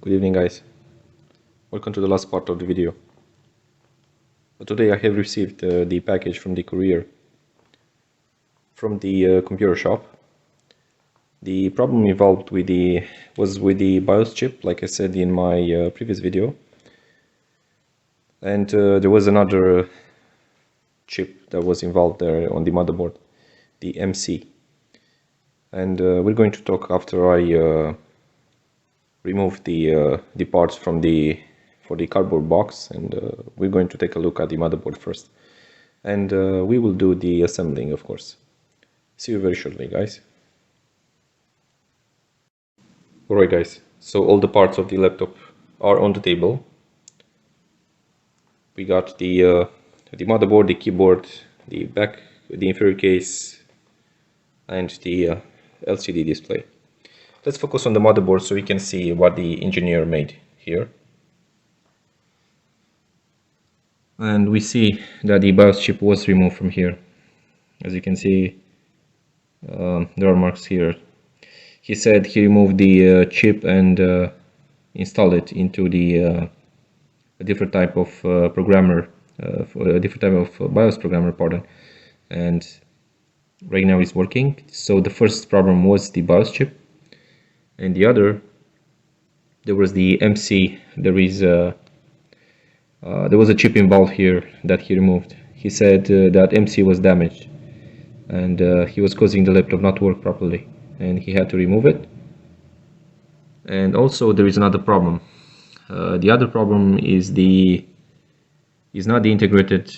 Good evening, guys. Welcome to the last part of the video. Today I have received the package from the courier from the computer shop. The problem involved was with the BIOS chip, like I said in my previous video, and there was another chip that was involved there on the motherboard, the MC. And we're going to talk after I remove the parts for the cardboard box, and we're going to take a look at the motherboard first, and we will do the assembling, of course. See you very shortly, guys. Alright, guys, so all the parts of the laptop are on the table. We got the motherboard, the keyboard, the back, the inferior case, and the LCD display. Let's focus on the motherboard so we can see what the engineer made here. And we see that the BIOS chip was removed from here. As you can see, there are marks here. He said he removed the chip and installed it into a different type of programmer, a different type of BIOS programmer, pardon. And right now it's working. So the first problem was the BIOS chip, and the other, there was the MC. There was a chip involved here that he removed. He said that MC was damaged, and he was causing the laptop not to work properly, and he had to remove it. And also there is another problem. The other problem is not the integrated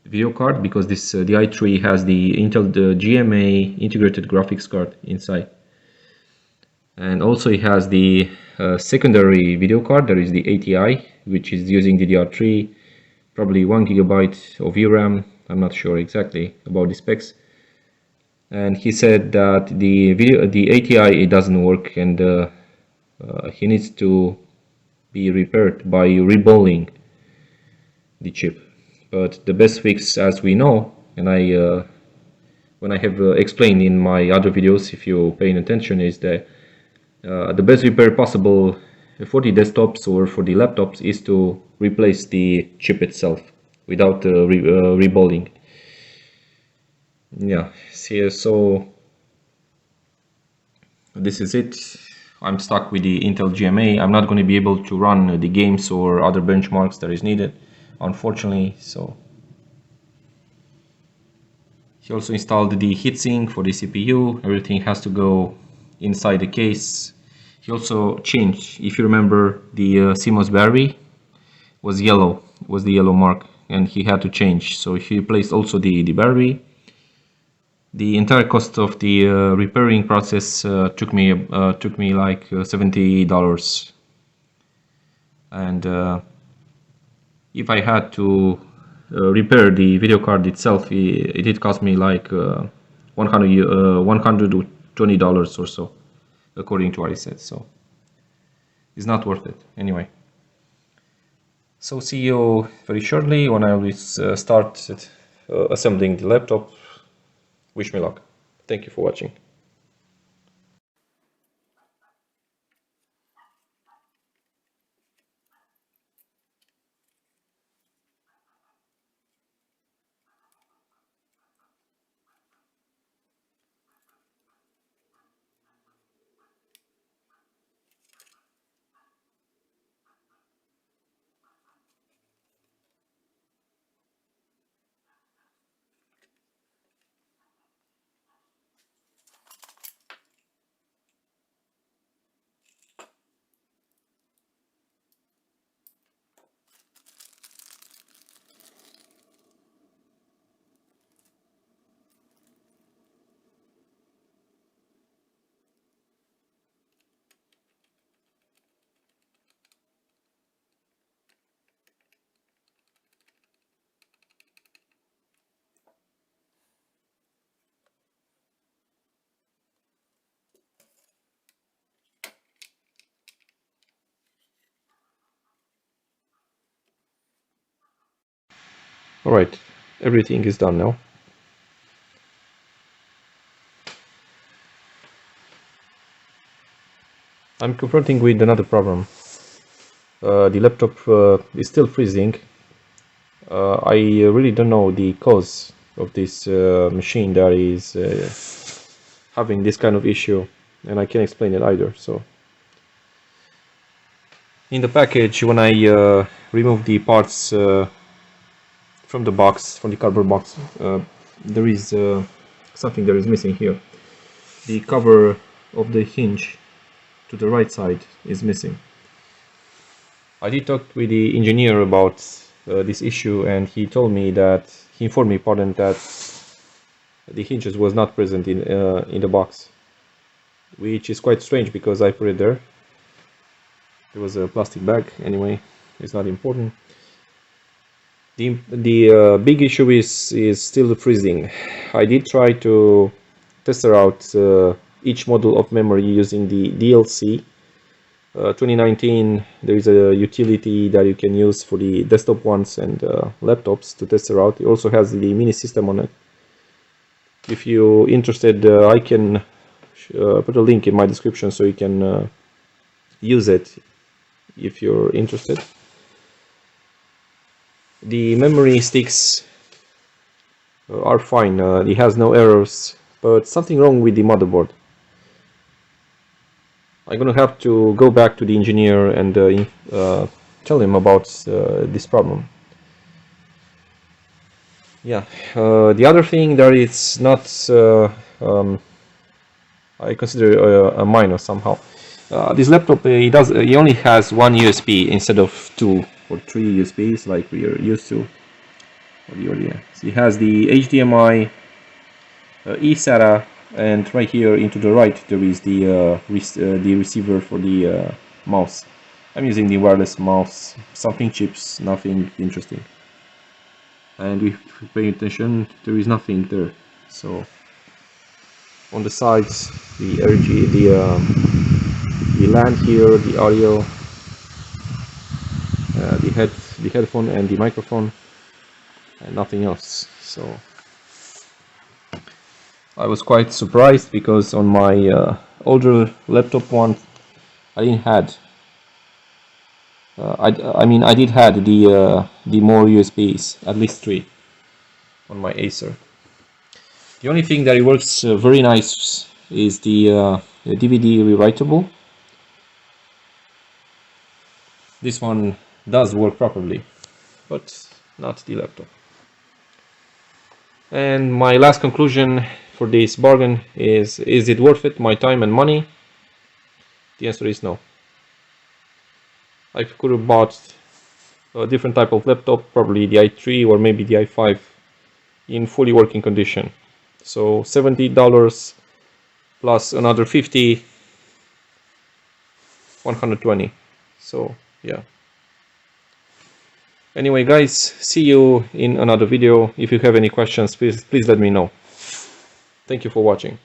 video card, because the i3 has the Intel GMA integrated graphics card inside, and also it has the secondary video card. There is the ATI, which is using DDR3, probably 1 GB of VRAM. I'm not sure exactly about the specs. And he said that the ATI, it doesn't work, and he needs to be repaired by reballing the chip. But the best fix, as we know, and when I have explained in my other videos, if you're paying attention, is that the best repair possible for the desktops or for the laptops is to replace the chip itself without reballing. Yeah, see, so this is it. I'm stuck with the Intel GMA. I'm not going to be able to run the games or other benchmarks that is needed, unfortunately. So he also installed the heatsink for the CPU. Everything has to go inside the case. He also changed, if you remember, the CMOS battery was yellow, was the yellow mark, and he had to change. So he replaced also the battery. The entire cost of the repairing process took me like $70, and if I had to repair the video card itself, it did cost me like $120 or so, according to what he said. So it's not worth it anyway. So see you very shortly when I will start assembling the laptop. Wish me luck. Thank you for watching. Alright, everything is done now. I'm confronting with another problem. The laptop is still freezing. I really don't know the cause of this machine that is having this kind of issue, and I can't explain it either. So in the package, when I remove the parts from the box, from the cardboard box, there is something that is missing here. The cover of the hinge to the right side is missing. I did talk with the engineer about this issue, and he informed me, that the hinges was not present in the box, which is quite strange because I put it there. It was a plastic bag anyway. It's not important. The big issue is still freezing. I did try to test out each model of memory using the DLC. 2019, there is a utility that you can use for the desktop ones and laptops to test it out. It also has the mini system on it. If you're interested, I can put a link in my description so you can use it if you're interested. The memory sticks are fine, it has no errors, but something wrong with the motherboard. I'm gonna have to go back to the engineer and tell him about this problem. Yeah, the other thing that it's not, I consider a minor somehow. This laptop, it only has one USB instead of 2 or 3 USBs like we are used to. So it has the HDMI, eSATA, and right here into the right there is the receiver for the mouse. I'm using the wireless mouse, something chips, nothing interesting. And if you pay attention, there is nothing there. So on the sides, the RG, the LAN here, the audio, the headphone and the microphone, and nothing else. So I was quite surprised because on my older laptop one, I didn't had. I did had the more USBs, at least 3, on my Acer. The only thing that it works very nice is the DVD rewritable. This one does work properly, but not the laptop. And my last conclusion for this bargain is it worth it, my time and money? The answer is no. I could have bought a different type of laptop, probably the i3 or maybe the i5 in fully working condition. So $70 plus another 50, 120. So yeah. Anyway guys, see you in another video. If you have any questions, please let me know. Thank you for watching.